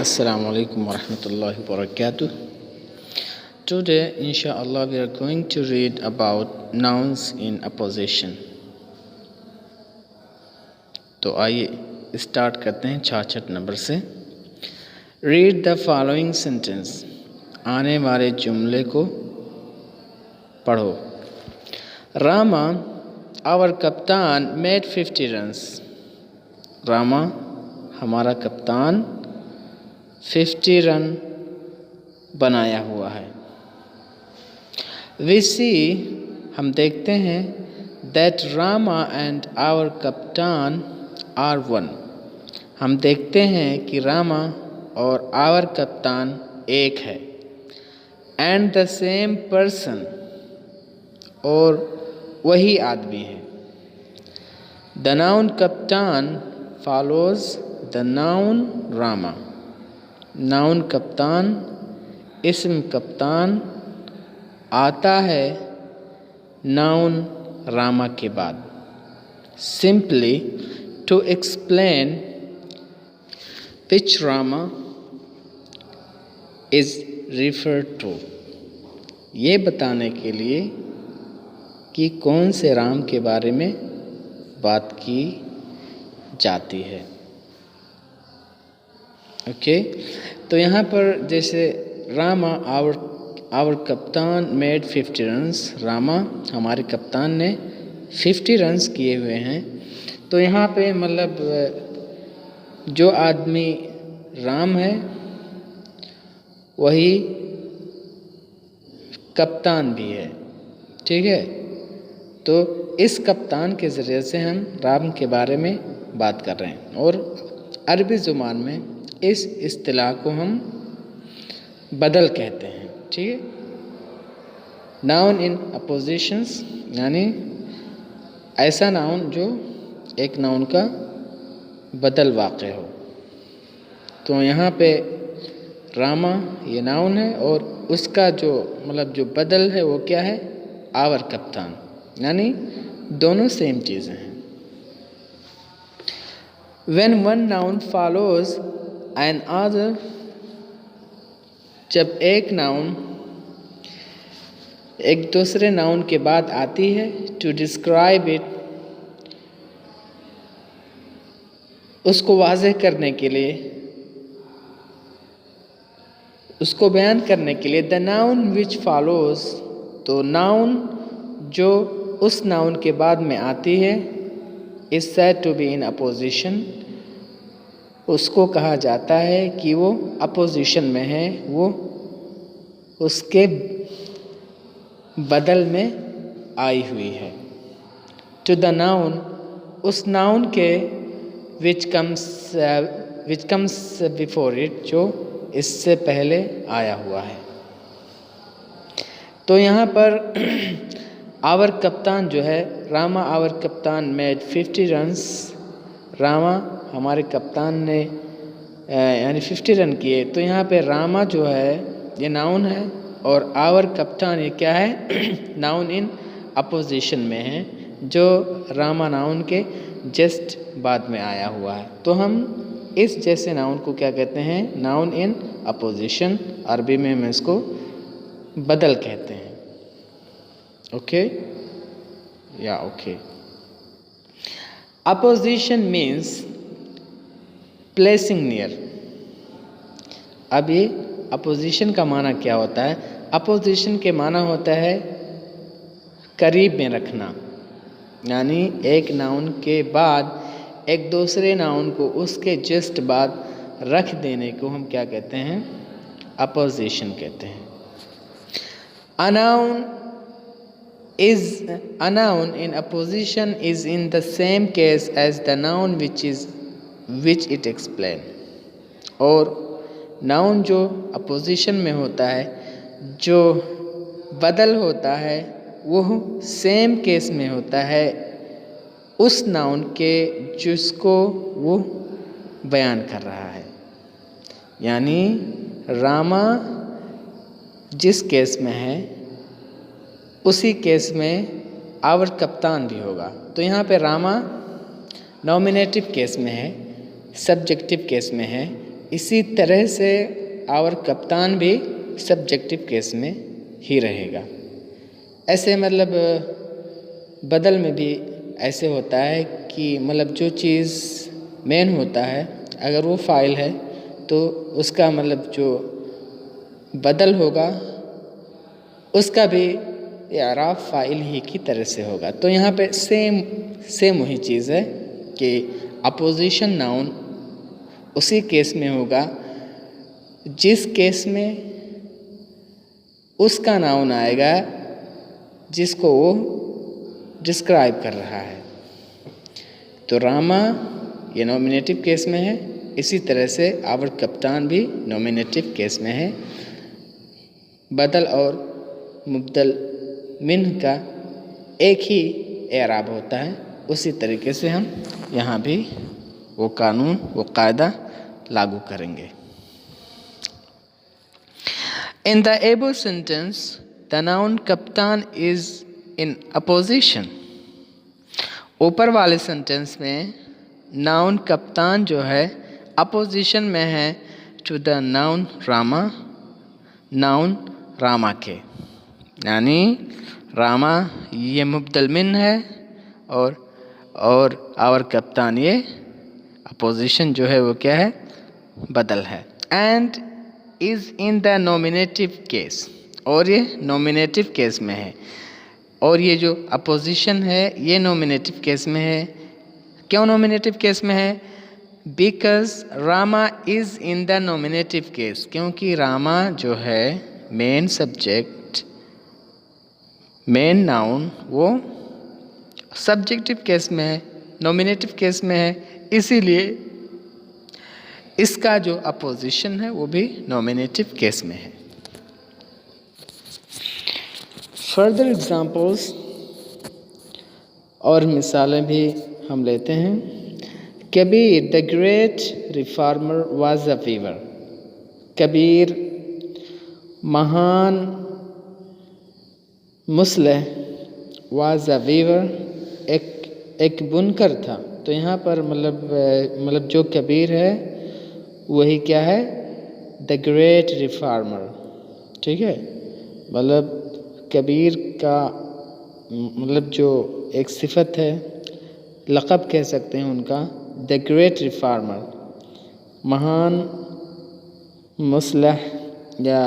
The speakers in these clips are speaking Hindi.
Assalamu alaikum warahmatullahi wabarakatuh. Today, inshallah, we are going to read about nouns in apposition. तो आइए स्टार्ट करते हैं 66 नंबर से. Read the following sentence. आने वाले जुमले को पढ़ो. रामा, आवर कप्तान मेड 50 रन्स. रामा, हमारा कप्तान 50 रन बनाया हुआ है. वी सी, हम देखते हैं, दैट रामा एंड आवर कप्तान आर वन. हम देखते हैं कि रामा और आवर कप्तान एक है. एंड द सेम पर्सन, और वही आदमी है. द नाउन कप्तान follows the noun Rama. Noun कप्तान, इस्म कप्तान आता है नाउन रामा के बाद. Simply to explain which Rama is referred to. ये बताने के लिए कि कौन से राम के बारे में बात की जाती है. ओके तो यहाँ पर जैसे रामा आवर कप्तान मेड 50 रन्स. रामा, हमारे कप्तान ने 50 रन्स किए हुए हैं. तो यहाँ पे मतलब जो आदमी राम है वही कप्तान भी है. ठीक है, तो इस कप्तान के ज़रिए से हम राम के बारे में बात कर रहे हैं. और अरबी ज़ुबान में इस इस्तिलाह को हम बदल कहते हैं. ठीक है, नाउन इन अपोजिशंस, यानी ऐसा नाउन जो एक नाउन का बदल वाक़ हो. तो यहाँ पे रामा ये नाउन है और उसका जो मतलब जो बदल है वो क्या है, आवर कप्तान. यानी दोनों सेम चीज़ें हैं. When one noun follows an other, जब एक नाउन एक दूसरे नाउन के बाद आती है, टू डिस्क्राइब इट, उसको वाज़ेह करने के लिए, उसको बयान करने के लिए, द नाउन विच फॉलोज, तो नाउन जो उस नाउन के बाद में आती है, is said to be in apposition, उसको कहा जाता है कि वो अपोजिशन में है, वो उसके बदल में आई हुई है. टू द नाउन, उस नाउन के विच कम्स बिफोर इट, जो इससे पहले आया हुआ है. तो यहाँ पर आवर कप्तान जो है, रामा आवर कप्तान मेड 50 रन्स. रामा, हमारे कप्तान ने यानी 50 रन किए. तो यहाँ पे रामा जो है ये नाउन है और आवर कप्तान ये क्या है, नाउन इन अपोजिशन में है, जो रामा नाउन के जस्ट बाद में आया हुआ है. तो हम इस जैसे नाउन को क्या कहते हैं, नाउन इन अपोजिशन. अरबी में हम इसको बदल कहते हैं. ओके या okay. Opposition means placing near. अब ये अपोजिशन का माना क्या होता है? अपोजिशन के माना होता है करीब में रखना. यानी एक नाउन के बाद एक दूसरे नाउन को उसके जस्ट बाद रख देने को हम क्या कहते हैं, अपोजिशन कहते हैं. A noun in apposition is in the same case as the noun which it explain. और नाउन जो अपोजिशन में होता है, जो बदल होता है, वो सेम केस में होता है उस नाउन के जिसको वो बयान कर रहा है. यानी रामा जिस केस में है उसी केस में आवर कप्तान भी होगा. तो यहाँ पे रामा नॉमिनेटिव केस में है, सब्जेक्टिव केस में है, इसी तरह से आवर कप्तान भी सब्जेक्टिव केस में ही रहेगा। ऐसे मतलब बदल में भी ऐसे होता है कि मतलब जो चीज़ मेन होता है अगर वो फ़ाइल है तो उसका मतलब जो बदल होगा उसका भी इराब फ़ाइल ही की तरह से होगा। तो यहाँ पे सेम वही चीज़ है कि अपोजिशन नाउन उसी केस में होगा जिस केस में उसका नाउन आएगा जिसको वो डिस्क्राइब कर रहा है। तो रामा ये नॉमिनेटिव केस में है, इसी तरह से आवर कप्तान भी नॉमिनेटिव केस में है। बदल और मुबदल मिन का एक ही एराब होता है, उसी तरीके से हम यहाँ भी वो कानून वो कायदा लागू करेंगे। In the above sentence, the noun कप्तान is in opposition. ऊपर वाले सेंटेंस में नाउन कप्तान जो है अपोजिशन में है to the noun Rama, noun Rama के, यानी रामा ये मुबदल मिन है और आवर कप्तान ये अपोजिशन जो है वो क्या है, बदल है। And is in the nominative case, और ये नॉमिनेटिव केस में है, और ये जो अपोजिशन है ये नॉमिनेटिव केस में है। क्यों नॉमिनेटिव केस में है? Because Rama is in the nominative case, क्योंकि रामा जो है मेन सब्जेक्ट मेन नाउन वो सब्जेक्टिव केस में है, नॉमिनेटिव केस में है, इसीलिए इसका जो अपोजिशन है वो भी नॉमिनेटिव केस में है। फर्दर एग्जाम्पल्स और मिसालें भी हम लेते हैं। Kabir the great reformer was a weaver, Kabir महान मुस्लिह वाज अ वीवर एक बुनकर था। तो यहाँ पर मतलब जो कबीर है वही क्या है, द ग्रेट रिफॉर्मर, ठीक है। मतलब कबीर का मतलब जो एक सिफत है, लक़ब कह सकते हैं उनका, द ग्रेट रिफॉर्मर, महान मुस्लिह या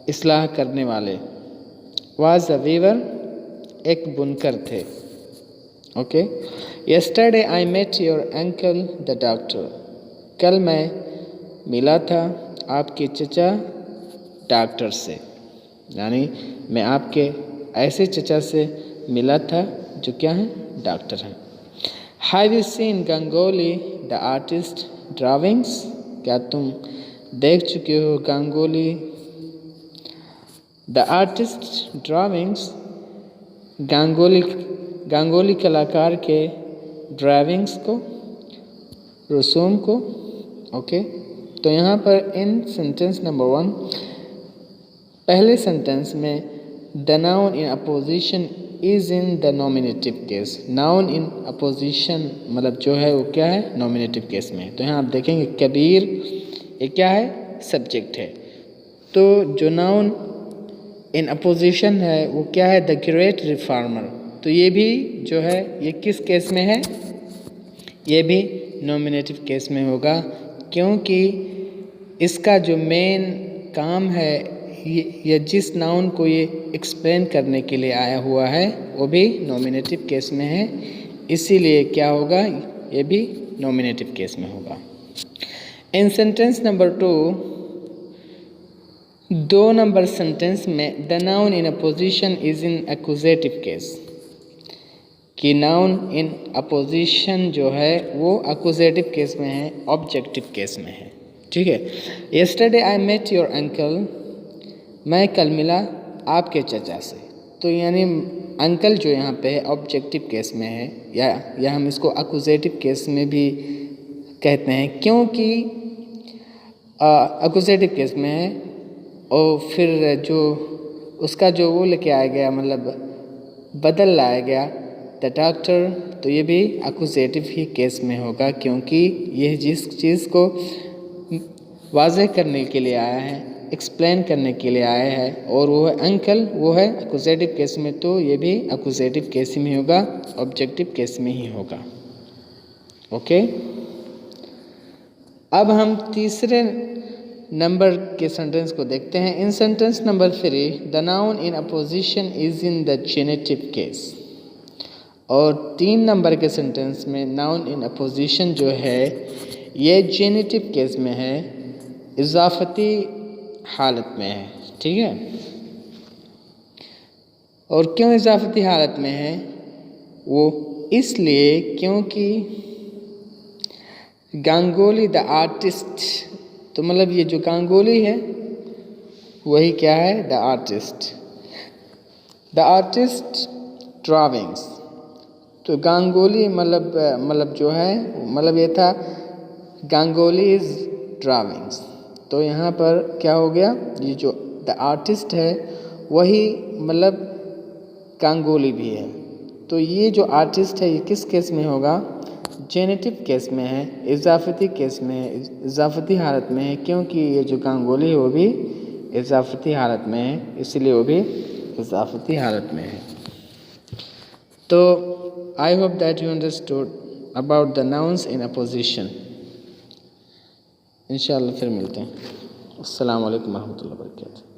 इस्लाह करने वाले। वाज अ वीवर एक बुनकर थे। Okay, yesterday I met your uncle the doctor, कल मैं मिला था आपके चचा डॉक्टर से, यानी मैं आपके ऐसे चचा से मिला था जो क्या हैं, डॉक्टर हैं। Have you seen Ganguly the artist drawings, क्या तुम देख चुके हो Ganguly the artist drawings, Ganguly कलाकार के ड्राविंग्स को, रसूम को। ओके, तो यहाँ पर इन सेंटेंस नंबर 1 पहले सेंटेंस में the noun in opposition is in the nominative case, noun in opposition मतलब जो है वो क्या है, नॉमिनेटिव केस में। तो यहाँ आप देखेंगे कबीर ये क्या है, सब्जेक्ट है। तो जो नाउन इन अपोजिशन है वो क्या है, द ग्रेट रिफॉर्मर। तो ये भी जो है ये किस केस में है, ये भी नॉमिनेटिव केस में होगा, क्योंकि इसका जो मेन काम है या जिस नाउन को ये एक्सप्लेन करने के लिए आया हुआ है वो भी नॉमिनेटिव केस में है, इसीलिए क्या होगा, ये भी नॉमिनेटिव केस में होगा। इन सेंटेंस नंबर 2, 2 नंबर सेंटेंस में the noun in opposition is in accusative case, कि नाउन इन अपोजिशन जो है वो एक्यूजेटिव केस में है, ऑब्जेक्टिव केस में है, ठीक है। Yesterday I met your uncle, मैं कल मिला आपके चचा से। तो यानी अंकल जो यहाँ पे है ऑब्जेक्टिव केस में है, या हम इसको एक्यूजेटिव केस में भी कहते हैं, क्योंकि एक्यूजेटिव केस में है और फिर जो उसका जो वो लेके आया गया मतलब बदल लाया गया द डॉक्टर, तो ये भी एक्यूजेटिव ही केस में होगा, क्योंकि यह जिस चीज़ को वाज़ेह करने के लिए आया है, एक्सप्लेन करने के लिए आया है, और वो है अंकल, वो है एक्यूजेटिव केस में, तो ये भी एक्यूजेटिव केस में होगा, ऑब्जेक्टिव केस में ही होगा। ओके, अब हम तीसरे नंबर के सेंटेंस को देखते हैं। In sentence number 3 the noun in apposition is in the genitive case. और 3 नंबर के सेंटेंस में नाउन इन अपोजिशन जो है ये जेनेटिव केस में है, इजाफती हालत में है। ठीक है, और क्यों इजाफती हालत में है? वो इसलिए क्योंकि गांगुली द आर्टिस्ट, तो मतलब ये जो गांगुली है वही क्या है? The artist. The artist drawings, तो गांगुली मतलब जो है मतलब ये था गांगुलीज ड्राविंग्स। तो यहाँ पर क्या हो गया? ये जो द आर्टिस्ट है वही मतलब गांगुली भी है। तो ये जो आर्टिस्ट है ये किस केस में होगा? जेनेटिव केस में है, इजाफती केस में है, इजाफती हालत में है, क्योंकि ये जो गांगुली है वो भी इजाफती हालत में है, इसलिए वो भी इजाफती हालत में है। तो I hope that you understood about the nouns in opposition. इंशाअल्लाह फिर मिलते हैं। अस्सलाम वालेकुम रहमतुल्लाहि व बरकातहू।